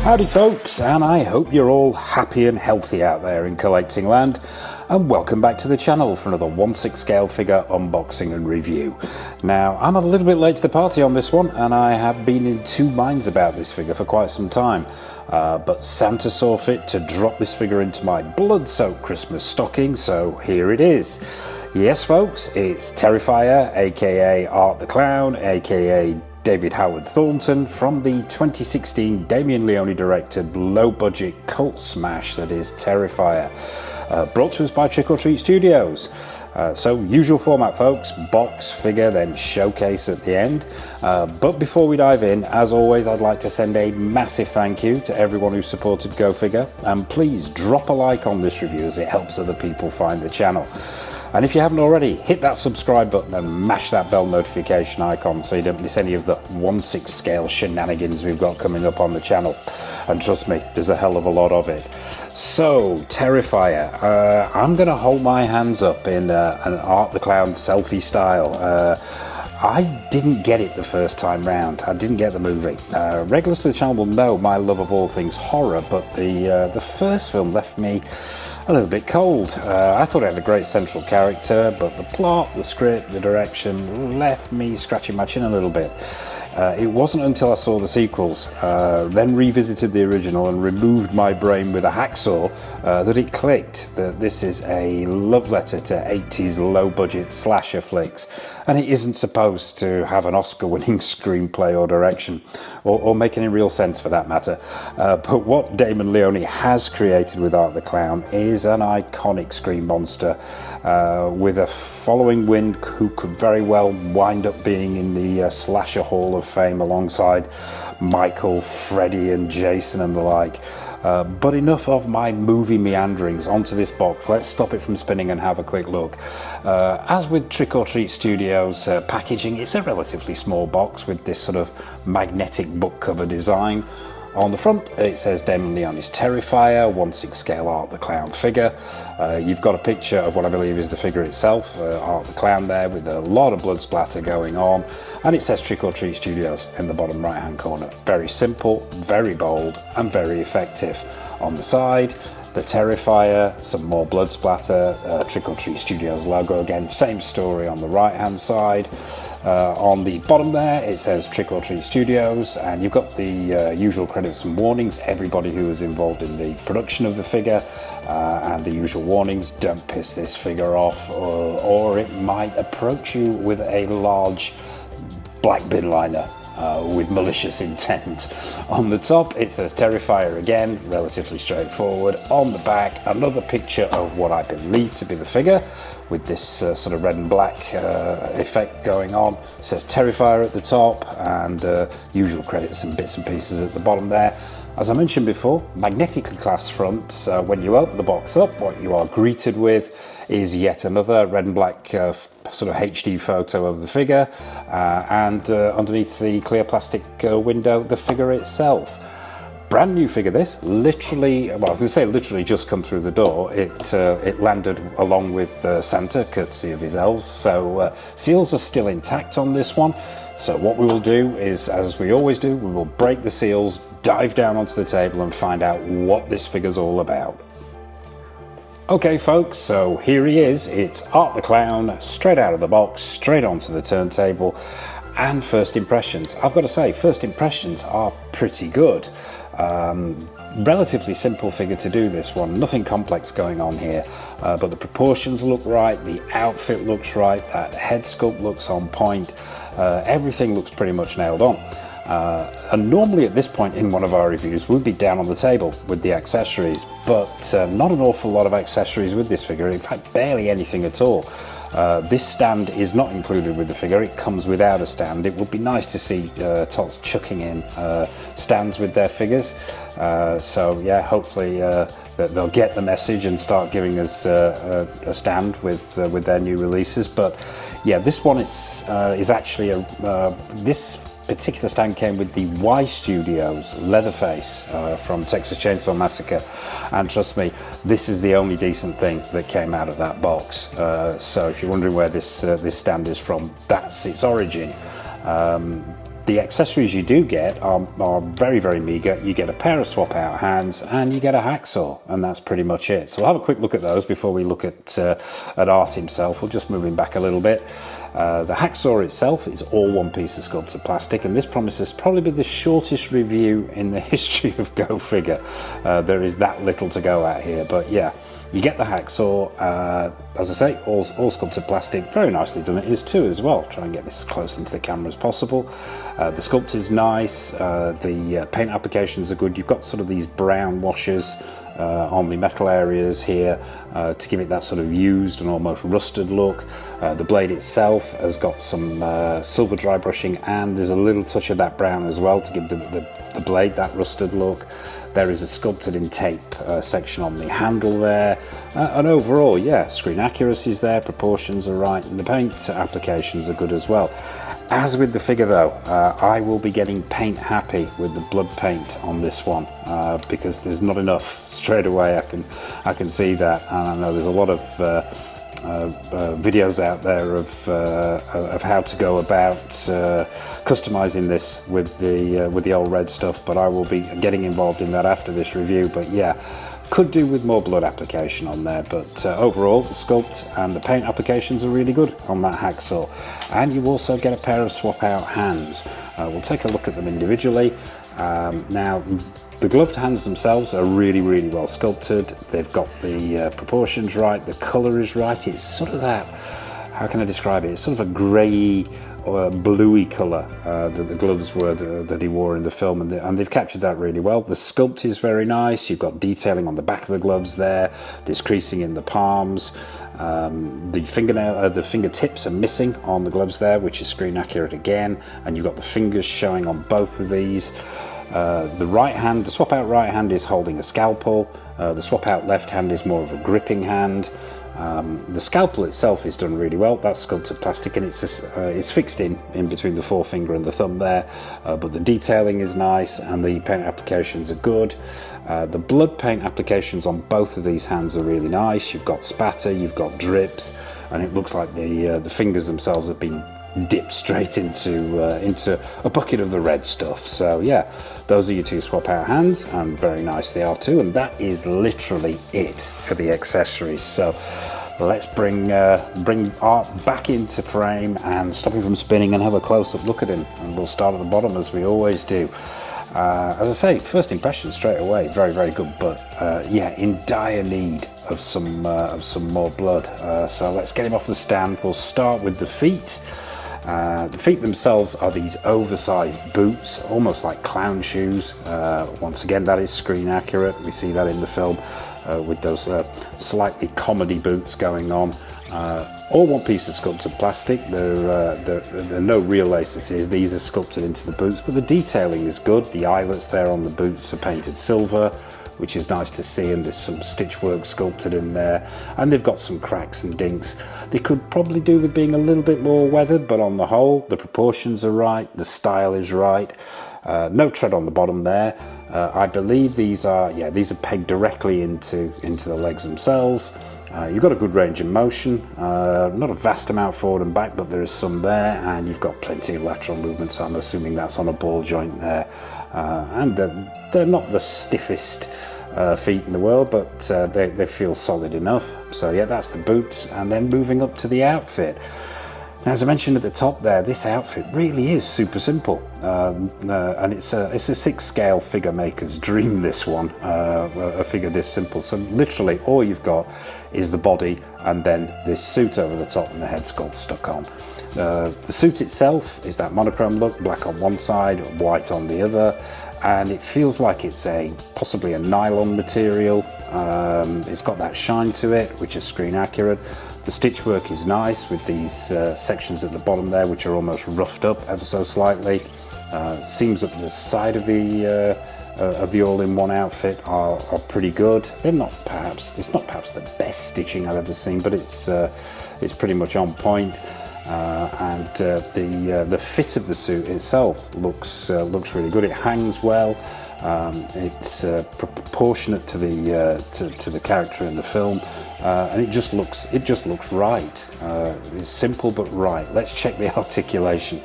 Howdy folks, and I hope you're all happy and healthy out there in collecting land, and welcome back to the channel for another 1/6 scale figure unboxing and review. Now, I'm a little bit late to the party on this one, and I have been in two minds about this figure for quite some time, but Santa saw fit to drop this figure into my blood-soaked Christmas stocking, so here it is. Yes folks, it's Terrifier, aka Art the Clown, aka David Howard Thornton, from the 2016 Damien Leones directed low-budget cult smash that is Terrifier, brought to us by Trick or Treat Studios. So usual format folks, box, figure, then showcase at the end. But before we dive in, as always, I'd like to send a massive thank you to everyone who supported Go Figure, and please drop a like on this review as it helps other people find the channel. And if you haven't already, hit that subscribe button and mash that bell notification icon so you don't miss any of the 1/6 scale shenanigans we've got coming up on the channel. And trust me, there's a hell of a lot of it. So, Terrifier. I'm going to hold my hands up in an Art the Clown selfie style. I didn't get it the first time round. I didn't get the movie. Regulars to the channel will know my love of all things horror, but the first film left me a little bit cold. I thought it had a great central character, but the plot, the script, the direction left me scratching my chin a little bit. It wasn't until I saw the sequels, then revisited the original and removed my brain with a hacksaw, that it clicked that this is a love letter to 80s low-budget slasher flicks, and it isn't supposed to have an Oscar-winning screenplay or direction, or make any real sense for that matter. But what Damien Leones has created with Art the Clown is an iconic screen monster, with a following wind who could very well wind up being in the slasher hall of fame alongside Michael, Freddy and Jason and the like. But enough of my movie meanderings, onto this box. Let's stop it from spinning and have a quick look. As with Trick or Treat Studios packaging, it's a relatively small box with this sort of magnetic book cover design. On the front it says Damien Leones Terrifier, 1/6 scale Art the Clown figure. You've got a picture of what I believe is the figure itself, Art the Clown there, with a lot of blood splatter going on, and it says Trick or Treat Studios in the bottom right hand corner. Very simple, very bold and very effective. On the side, the Terrifier, some more blood splatter, Trick or Treat Studios logo again, same story on the right hand side. On the bottom there it says Trick or Treat Studios, and you've got the usual credits and warnings, everybody who was involved in the production of the figure, and the usual warnings: don't piss this figure off, or it might approach you with a large black bin liner with malicious intent. On the top it says Terrifier again, relatively straightforward. On the back, another picture of what I believe to be the figure, with this sort of red and black effect going on. It says Terrifier at the top, and usual credits and bits and pieces at the bottom there. As I mentioned before, magnetically clasped front. When you open the box up, what you are greeted with is yet another red and black sort of HD photo of the figure, and underneath the clear plastic window, the figure itself. Brand new figure this, literally, well I was going to say literally just come through the door. It landed along with Santa, courtesy of his elves, so seals are still intact on this one. So what we will do is, as we always do, we will break the seals, dive down onto the table and find out what this figure's all about. Okay folks, so here he is. It's Art the Clown, straight out of the box, straight onto the turntable. And first impressions, I've got to say, first impressions are pretty good. Relatively simple figure to do this one, nothing complex going on here, but the proportions look right, the outfit looks right, that head sculpt looks on point, everything looks pretty much nailed on. And normally at this point in one of our reviews we'd be down on the table with the accessories, but not an awful lot of accessories with this figure, in fact barely anything at all. This stand is not included with the figure, it comes without a stand. It would be nice to see Tots chucking in stands with their figures, so yeah, hopefully that they'll get the message and start giving us a stand with their new releases. But yeah, this one is actually this particular stand came with the Y Studios Leatherface from Texas Chainsaw Massacre, and trust me, this is the only decent thing that came out of that box. So if you're wondering where this stand is from, that's its origin. The accessories you do get are very, very meagre. You get a pair of swap out hands and you get a hacksaw, and that's pretty much it. So we'll have a quick look at those before we look at Art himself. We'll just move him back a little bit. The hacksaw itself is all one piece of sculpted plastic, and this promises probably be the shortest review in the history of Go Figure. There is that little to go at here, but yeah. You get the hacksaw, as I say, all sculpted plastic, very nicely done it is too as well. Try and get this as close into the camera as possible. The sculpt is nice, the paint applications are good. You've got sort of these brown washes on the metal areas here to give it that sort of used and almost rusted look. The blade itself has got some silver dry brushing, and there's a little touch of that brown as well to give the blade that rusted look. There is a sculpted in tape section on the handle there, and overall, yeah, screen accuracy is there, proportions are right, and the paint applications are good as well. As with the figure though, I will be getting paint happy with the blood paint on this one because there's not enough straight away. I can see that, and I know there's a lot of videos out there of how to go about customizing this with the old red stuff, but I will be getting involved in that after this review. But yeah, could do with more blood application on there, but overall the sculpt and the paint applications are really good on that hacksaw. And you also get a pair of swap out hands. We'll take a look at them individually. Now the gloved hands themselves are really, really well sculpted. They've got the proportions right, the colour is right. It's sort of that, how can I describe it? It's sort of a grey or bluey colour that the gloves were that he wore in the film, and they've captured that really well. The sculpt is very nice. You've got detailing on the back of the gloves there. There's creasing in the palms. The fingertips are missing on the gloves there, which is screen accurate again, and you've got the fingers showing on both of these. The right hand, the swap out right hand is holding a scalpel. The swap out left hand is more of a gripping hand. The scalpel itself is done really well. That's sculpted plastic, and it's fixed in between the forefinger and the thumb there. But the detailing is nice, and the paint applications are good. The blood paint applications on both of these hands are really nice. You've got spatter, you've got drips, and it looks like the fingers themselves have been dipped straight into a bucket of the red stuff. So yeah, those are your two swap out hands, and very nice they are too. And that is literally it for the accessories. So let's bring Art back into frame and stop him from spinning and have a close-up look at him. And we'll start at the bottom as we always do. As I say, first impression straight away, very, very good, but yeah, in dire need of some more blood. So let's get him off the stand. We'll start with the feet. The feet themselves are these oversized boots, almost like clown shoes. Once again, that is screen accurate. We see that in the film with those slightly comedy boots going on. All one piece of sculpted plastic. There are no real laces here. These are sculpted into the boots, but the detailing is good. The eyelets there on the boots are painted silver, which is nice to see, and there's some stitch work sculpted in there, and they've got some cracks and dinks. They could probably do with being a little bit more weathered, but on the whole, the proportions are right, the style is right. No tread on the bottom there. I believe these are pegged directly into the legs themselves. You've got a good range of motion, not a vast amount forward and back, but there is some there, and you've got plenty of lateral movement, so I'm assuming that's on a ball joint there. And they're not the stiffest feet in the world, but they feel solid enough. So yeah, that's the boots, and then moving up to the outfit. Now, as I mentioned at the top there, this outfit really is super simple, and it's a 6-scale figure maker's dream, this one, a figure this simple. So literally all you've got is the body and then this suit over the top and the head sculpt stuck on. The suit itself is that monochrome look, black on one side, white on the other, and it feels like it's possibly a nylon material. It's got that shine to it, which is screen accurate. The stitch work is nice with these sections at the bottom there, which are almost roughed up ever so slightly. Seams up the side of the all-in-one outfit are pretty good. It's not perhaps the best stitching I've ever seen, but it's pretty much on point. And the fit of the suit itself looks really good. It hangs well. It's proportionate to the character in the film, and it just looks right. It's simple but right. Let's check the articulation.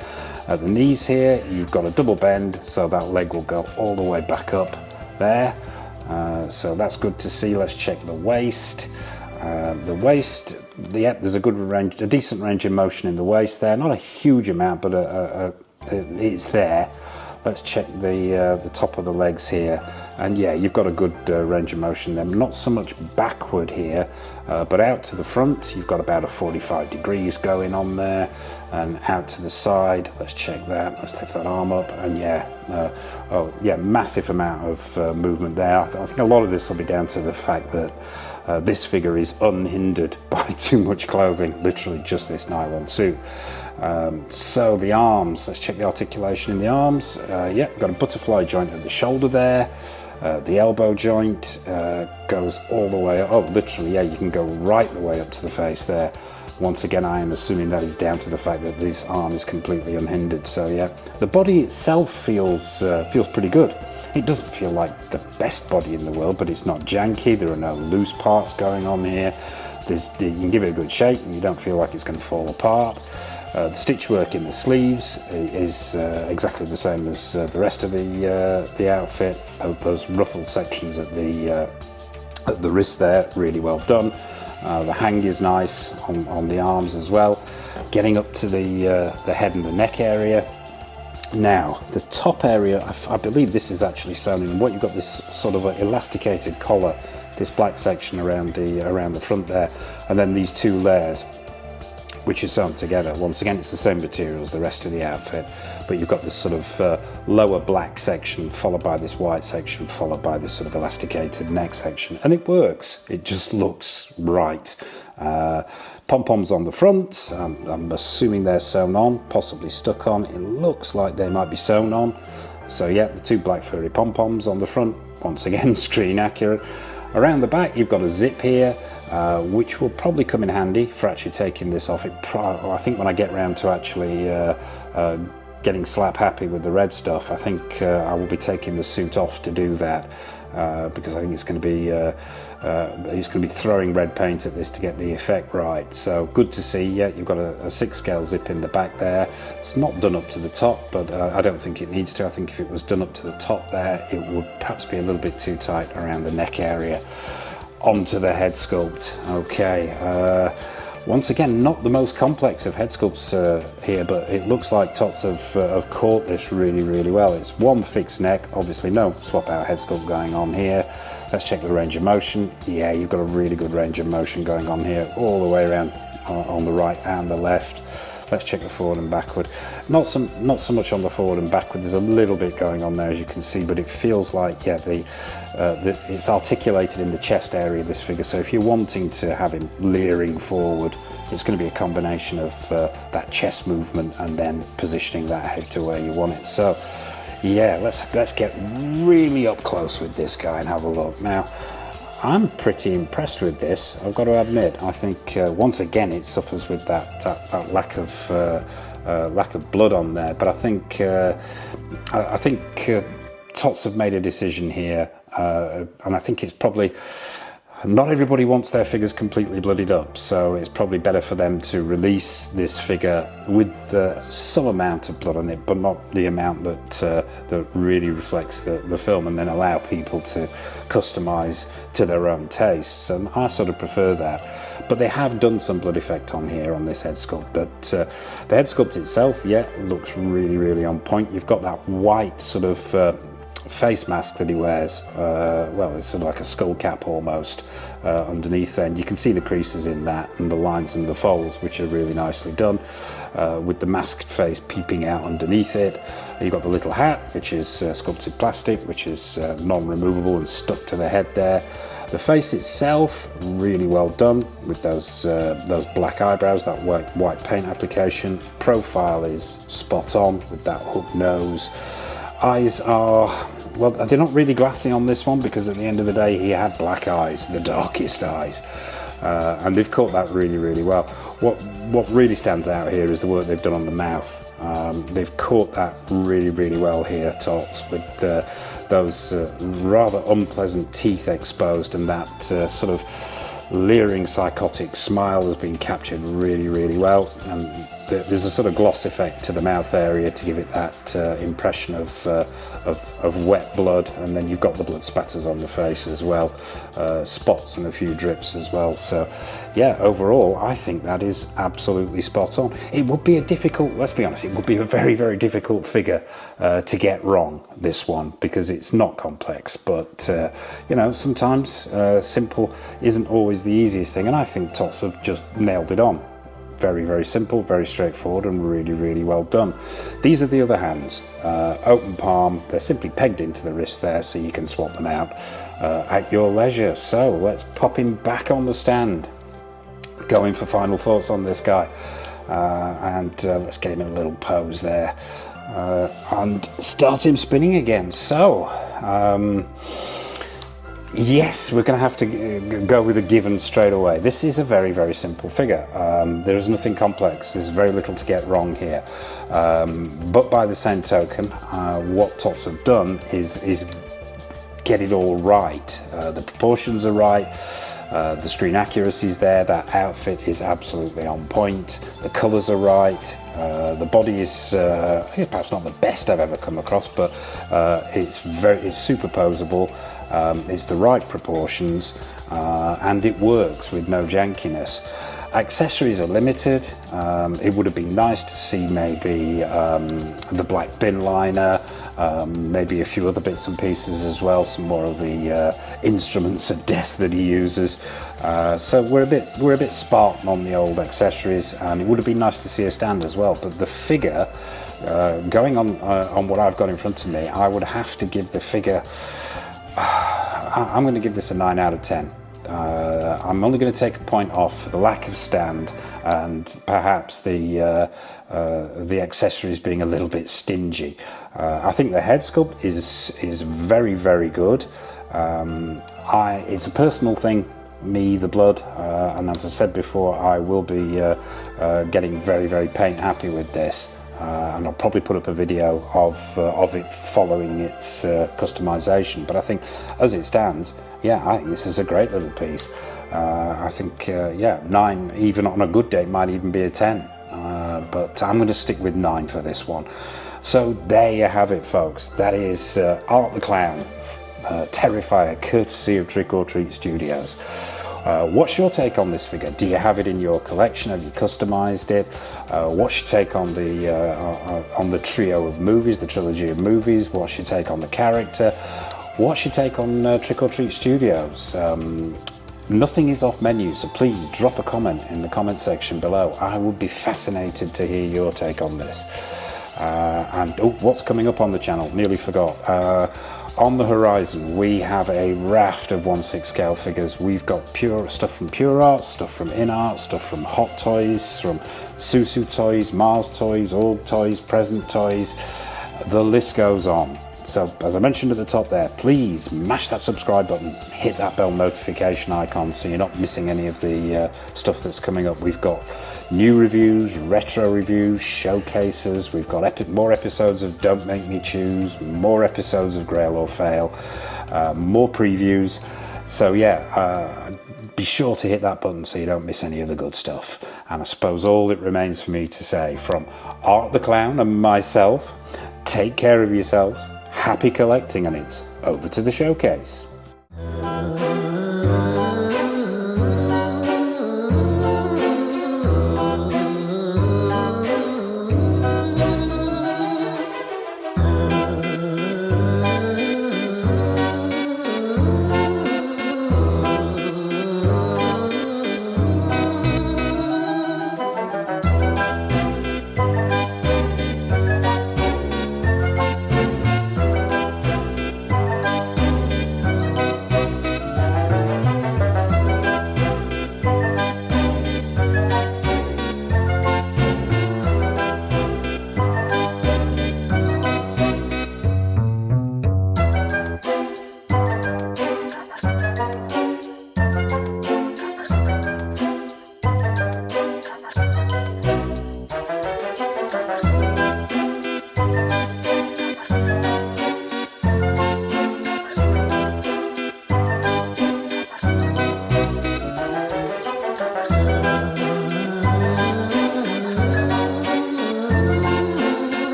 At the knees here, you've got a double bend, so that leg will go all the way back up there. So that's good to see. Let's check the waist. The waist, there's a decent range of motion in the waist there. Not a huge amount, but it's there. Let's check the top of the legs here, and yeah, you've got a good range of motion there. Not so much backward here, but out to the front, you've got about a 45 degrees going on there, and out to the side. Let's check that. Let's lift that arm up, and yeah, massive amount of movement there. I think a lot of this will be down to the fact that this figure is unhindered by too much clothing, literally just this nylon suit. So the arms, let's check the articulation in the arms. Yeah, got a butterfly joint at the shoulder there. The elbow joint goes all the way up. Oh, literally, yeah, you can go right the way up to the face there. Once again, I am assuming that is down to the fact that this arm is completely unhindered. So yeah, the body itself feels pretty good. It doesn't feel like the best body in the world, but it's not janky. There are no loose parts going on here. You can give it a good shake and you don't feel like it's going to fall apart. The stitch work in the sleeves is exactly the same as the rest of the outfit. Those ruffled sections at the wrist there, really well done. The hang is nice on the arms as well. Getting up to the head and the neck area. Now, the top area, I believe this is actually sewn in. What you've got this sort of elasticated collar, this black section around the front there, and then these two layers, which are sewn together. Once again, it's the same material as the rest of the outfit, but you've got this sort of lower black section followed by this white section followed by this sort of elasticated neck section, and it works. It just looks right. Pom-poms on the front, I'm assuming they're sewn on, possibly stuck on. It looks like they might be sewn on. So yeah, the two black furry pom-poms on the front, once again screen accurate. Around the back you've got a zip here, which will probably come in handy for actually taking this off. I think when I get round to actually getting slap happy with the red stuff, I think I will be taking the suit off to do that, because I think it's going to be throwing red paint at this to get the effect right. So good to see. Yeah, you've got a 6 scale zip in the back there. It's not done up to the top, but I don't think it needs to. I think if it was done up to the top there, it would perhaps be a little bit too tight around the neck area. Onto the head sculpt. Okay. Once again, not the most complex of head sculpts here, but it looks like Tots have caught this really, really well. It's one fixed neck, obviously no swap out head sculpt going on here. Let's check the range of motion. Yeah, you've got a really good range of motion going on here, all the way around on the right and the left. Let's check the forward and backward. Not so much on the forward and backward. There's a little bit going on there, as you can see, but it feels like, yeah, it's articulated in the chest area of this figure. So if you're wanting to have him leering forward, it's going to be a combination of that chest movement and then positioning that head to where you want it. So yeah, let's get really up close with this guy and have a look. Now, I'm pretty impressed with this, I've got to admit. I think once again it suffers with that lack of blood on there, but I think Tots have made a decision here, and I think it's probably not everybody wants their figures completely bloodied up, so it's probably better for them to release this figure with some amount of blood on it, but not the amount that really reflects the film, and then allow people to customize to their own tastes. And I sort of prefer that. But they have done some blood effect on here on this head sculpt. But the head sculpt itself, yeah, it looks really, really on point. You've got that white sort of face mask that he wears. Well, it's sort of like a skull cap almost underneath there, and you can see the creases in that and the lines and the folds, which are really nicely done, with the masked face peeping out underneath it. You've got the little hat, which is sculpted plastic, which is non-removable and stuck to the head there. The face itself, really well done with those black eyebrows, that white paint application. Profile is spot on with that hook nose. Eyes are, well, they're not really glassy on this one, because at the end of the day he had black eyes, the darkest eyes, and they've caught that really, really well. What really stands out here is the work they've done on the mouth. They've caught that really, really well here, Tots, with those rather unpleasant teeth exposed, and that sort of leering psychotic smile has been captured really, really well. And there's a sort of gloss effect to the mouth area to give it that impression of wet blood, and then you've got the blood spatters on the face as well, spots and a few drips as well. So yeah, overall I think that is absolutely spot on. It would be a difficult, let's be honest, it would be a very, very difficult figure to get wrong, this one, because it's not complex, but you know, sometimes simple isn't always the easiest thing, and I think Tots have just nailed it on. Very, very simple, very straightforward, and really, really well done. These are the other hands, open palm. They're simply pegged into the wrist there, so you can swap them out at your leisure. So let's pop him back on the stand. Going for final thoughts on this guy, and let's get him in a little pose there, and start him spinning again. So yes, we're going to have to go with a given straight away. This is a very, very simple figure. There is nothing complex. There's very little to get wrong here. But by the same token, what Tots have done is get it all right. The proportions are right. The screen accuracy is there. That outfit is absolutely on point. The colours are right. The body is perhaps not the best I've ever come across, but it's superposable. It's the right proportions, and it works with no jankiness. Accessories are limited. It would have been nice to see maybe the black bin liner, maybe a few other bits and pieces as well, some more of the instruments of death that he uses. So we're a bit spartan on the old accessories, and it would have been nice to see a stand as well. But the figure, going on what I've got in front of me, I would have to give the figure. I'm going to give this a 9 out of 10. I'm only going to take a point off for the lack of stand and perhaps the accessories being a little bit stingy. I think the head sculpt is very, very good. It's a personal thing, me, the blood, and as I said before, I will be getting very, very paint happy with this. And I'll probably put up a video of it following its customization. But I think, as it stands, yeah, I think this is a great little piece. I think, yeah, 9, even on a good day, might even be a 10. But I'm going to stick with 9 for this one. So there you have it, folks. That is Art the Clown, Terrifier, courtesy of Trick or Treat Studios. What's your take on this figure? Do you have it in your collection? Have you customized it? What's your take on the trio of movies, the trilogy of movies? What's your take on the character? What's your take on Trick or Treat Studios? Nothing is off menu, so please drop a comment in the comment section below. I would be fascinated to hear your take on this. And what's coming up on the channel? Nearly forgot. On the horizon, we have a raft of 1/6 scale figures. We've got stuff from Pure Art, stuff from In Art, stuff from Hot Toys, from Susu Toys, Mars Toys, Org Toys, Present Toys. The list goes on. So, as I mentioned at the top there, please mash that subscribe button, hit that bell notification icon so you're not missing any of the stuff that's coming up. We've got new reviews, retro reviews, showcases. We've got more episodes of Don't Make Me Choose, more episodes of Grail or Fail, more previews. So yeah, be sure to hit that button so you don't miss any of the good stuff. And I suppose all it remains for me to say from Art the Clown and myself, take care of yourselves, happy collecting, and it's over to the showcase.